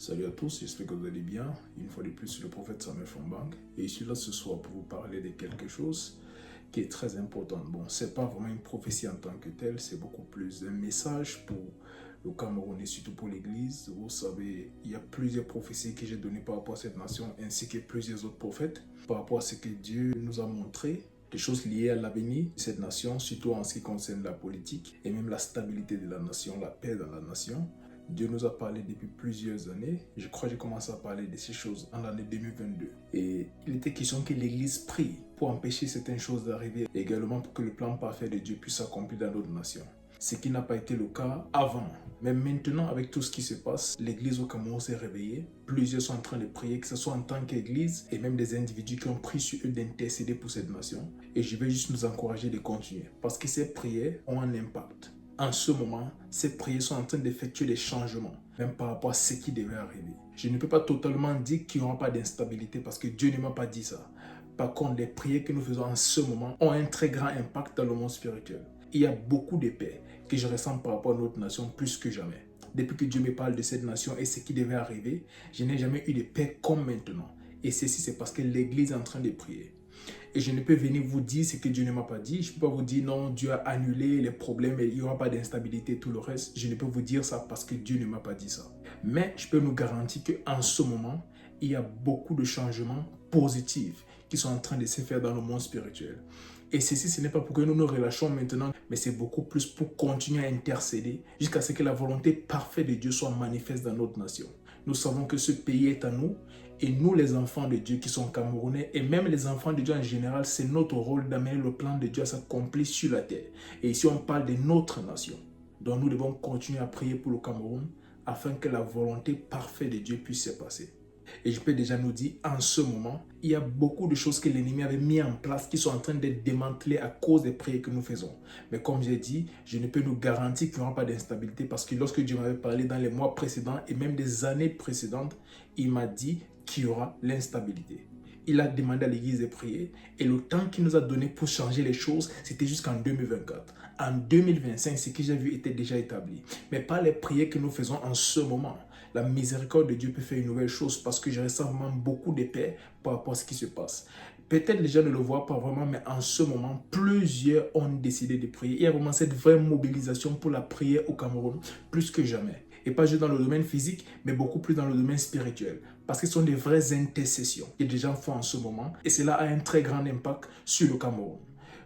Salut à tous, j'espère que vous allez bien. Une fois de plus, c'est le prophète Samuel Fombank et je suis là ce soir pour vous parler de quelque chose qui est très important. Bon, c'est pas vraiment une prophétie en tant que telle, c'est beaucoup plus un message pour le Cameroun et surtout pour l'Église. Vous savez, il y a plusieurs prophéties que j'ai données par rapport à cette nation ainsi que plusieurs autres prophètes par rapport à ce que Dieu nous a montré, des choses liées à l'avenir de cette nation, surtout en ce qui concerne la politique et même la stabilité de la nation, la paix dans la nation. Dieu nous a parlé depuis plusieurs années. Je crois que j'ai commencé à parler de ces choses en l'année 2022. Et il était question que l'Église prie pour empêcher certaines choses d'arriver, et également pour que le plan parfait de Dieu puisse s'accomplir dans notre nation. Ce qui n'a pas été le cas avant. Mais maintenant, avec tout ce qui se passe, l'Église au Cameroun s'est réveillée. Plusieurs sont en train de prier, que ce soit en tant qu'Église et même des individus qui ont pris sur eux d'intercéder pour cette nation. Et je vais juste nous encourager de continuer parce que ces prières ont un impact. En ce moment, ces prières sont en train d'effectuer des changements, même par rapport à ce qui devait arriver. Je ne peux pas totalement dire qu'il n'y aura pas d'instabilité parce que Dieu ne m'a pas dit ça. Par contre, les prières que nous faisons en ce moment ont un très grand impact dans le monde spirituel. Il y a beaucoup de paix que je ressens par rapport à notre nation plus que jamais. Depuis que Dieu me parle de cette nation et ce qui devait arriver, je n'ai jamais eu de paix comme maintenant. Et ceci, c'est parce que l'Église est en train de prier. Et je ne peux venir vous dire ce que Dieu ne m'a pas dit. Je ne peux pas vous dire non, Dieu a annulé les problèmes et il n'y aura pas d'instabilité et tout le reste. Je ne peux vous dire ça parce que Dieu ne m'a pas dit ça. Mais je peux nous garantir qu'en ce moment, il y a beaucoup de changements positifs qui sont en train de se faire dans le monde spirituel. Et ceci, ce n'est pas pour que nous nous relâchons maintenant, mais c'est beaucoup plus pour continuer à intercéder jusqu'à ce que la volonté parfaite de Dieu soit manifeste dans notre nation. Nous savons que ce pays est à nous et nous, les enfants de Dieu qui sont camerounais et même les enfants de Dieu en général, c'est notre rôle d'amener le plan de Dieu à s'accomplir sur la terre. Et ici, on parle de notre nation. Donc nous devons continuer à prier pour le Cameroun afin que la volonté parfaite de Dieu puisse se passer. Et je peux déjà nous dire, en ce moment, il y a beaucoup de choses que l'ennemi avait mis en place qui sont en train d'être démantelées à cause des prières que nous faisons. Mais comme j'ai dit, je ne peux nous garantir qu'il n'y aura pas d'instabilité parce que lorsque Dieu m'avait parlé dans les mois précédents et même des années précédentes, il m'a dit qu'il y aura l'instabilité. Il a demandé à l'Église de prier et le temps qu'il nous a donné pour changer les choses, c'était jusqu'en 2024. En 2025, ce que j'ai vu était déjà établi. Mais pas les prières que nous faisons en ce moment. La miséricorde de Dieu peut faire une nouvelle chose parce que je ressens vraiment beaucoup de paix par rapport à ce qui se passe. Peut-être les gens ne le voient pas vraiment, mais en ce moment, plusieurs ont décidé de prier. Il y a vraiment cette vraie mobilisation pour la prière au Cameroun, plus que jamais. Et pas juste dans le domaine physique, mais beaucoup plus dans le domaine spirituel. Parce que ce sont des vraies intercessions que les gens font en ce moment. Et cela a un très grand impact sur le Cameroun.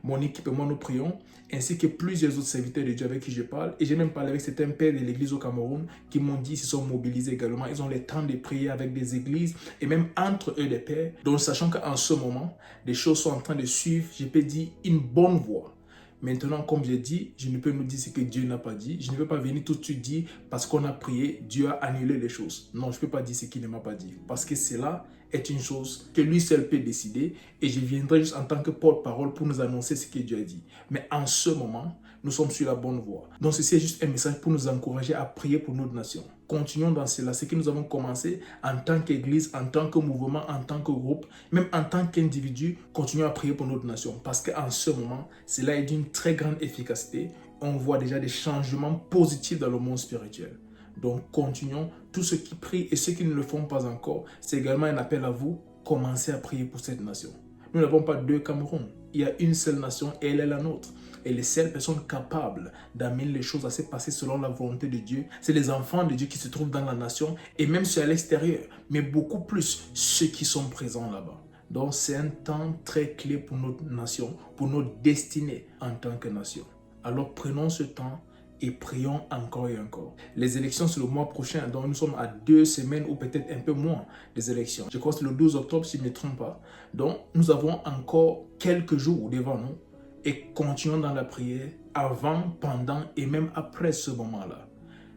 Mon équipe et moi, nous prions, ainsi que plusieurs autres serviteurs de Dieu avec qui je parle. Et j'ai même parlé avec certains pères de l'église au Cameroun qui m'ont dit qu'ils se sont mobilisés également. Ils ont le temps de prier avec des églises et même entre eux des pères. Donc, sachant qu'en ce moment, des choses sont en train de suivre, je peux dire, une bonne voie. Maintenant, comme j'ai dit, je ne peux nous dire ce que Dieu n'a pas dit. Je ne peux pas venir tout de suite dire parce qu'on a prié, Dieu a annulé les choses. Non, je ne peux pas dire ce qu'il ne m'a pas dit. Parce que cela est une chose que lui seul peut décider. Et je viendrai juste en tant que porte-parole pour nous annoncer ce que Dieu a dit. Mais en ce moment, nous sommes sur la bonne voie. Donc ceci est juste un message pour nous encourager à prier pour notre nation. Continuons dans cela, ce que nous avons commencé en tant qu'église, en tant que mouvement, en tant que groupe, même en tant qu'individu, continuons à prier pour notre nation. Parce qu'en ce moment, cela est d'une très grande efficacité. On voit déjà des changements positifs dans le monde spirituel. Donc continuons, tous ceux qui prient et ceux qui ne le font pas encore, c'est également un appel à vous, commencez à prier pour cette nation. Nous n'avons pas deux Cameroun, il y a une seule nation et elle est la nôtre. Et les seules personnes capables d'amener les choses à se passer selon la volonté de Dieu, c'est les enfants de Dieu qui se trouvent dans la nation et même ceux à l'extérieur, mais beaucoup plus ceux qui sont présents là-bas. Donc c'est un temps très clé pour notre nation, pour notre destinée en tant que nation. Alors prenons ce temps et prions encore et encore. Les élections, c'est le mois prochain, donc nous sommes à 2 semaines ou peut-être un peu moins des élections. Je crois que c'est le 12 octobre, si je ne me trompe pas. Donc, nous avons encore quelques jours devant nous et continuons dans la prière avant, pendant et même après ce moment-là.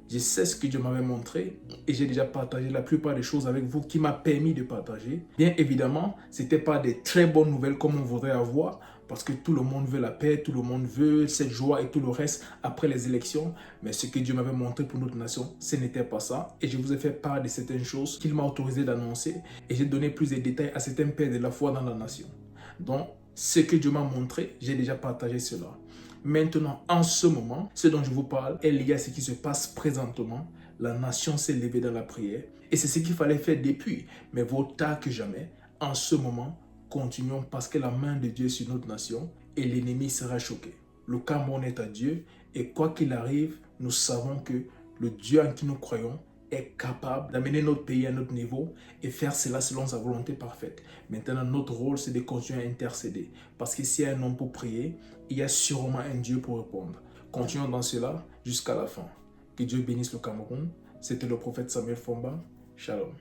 Je sais ce que Dieu m'avait montré et j'ai déjà partagé la plupart des choses avec vous qui m'a permis de partager. Bien évidemment, ce n'était pas des très bonnes nouvelles comme on voudrait avoir parce que tout le monde veut la paix, tout le monde veut cette joie et tout le reste après les élections. Mais ce que Dieu m'avait montré pour notre nation, ce n'était pas ça. Et je vous ai fait part de certaines choses qu'il m'a autorisé d'annoncer et j'ai donné plus de détails à certains pères de la foi dans la nation. Donc, ce que Dieu m'a montré, j'ai déjà partagé cela. Maintenant, en ce moment, ce dont je vous parle est lié à ce qui se passe présentement. La nation s'est levée dans la prière Et c'est ce qu'il fallait faire depuis. Mais vaut tard que jamais. En ce moment, continuons parce que la main de Dieu est sur notre nation et l'ennemi sera choqué. Le Cameroun est à Dieu et quoi qu'il arrive, nous savons que le Dieu en qui nous croyons est capable d'amener notre pays à notre niveau et faire cela selon sa volonté parfaite. Maintenant, notre rôle, c'est de continuer à intercéder. Parce que s'il y a un homme pour prier, il y a sûrement un Dieu pour répondre. Continuons dans cela jusqu'à la fin. Que Dieu bénisse le Cameroun. C'était le prophète Samuel Fomba. Shalom.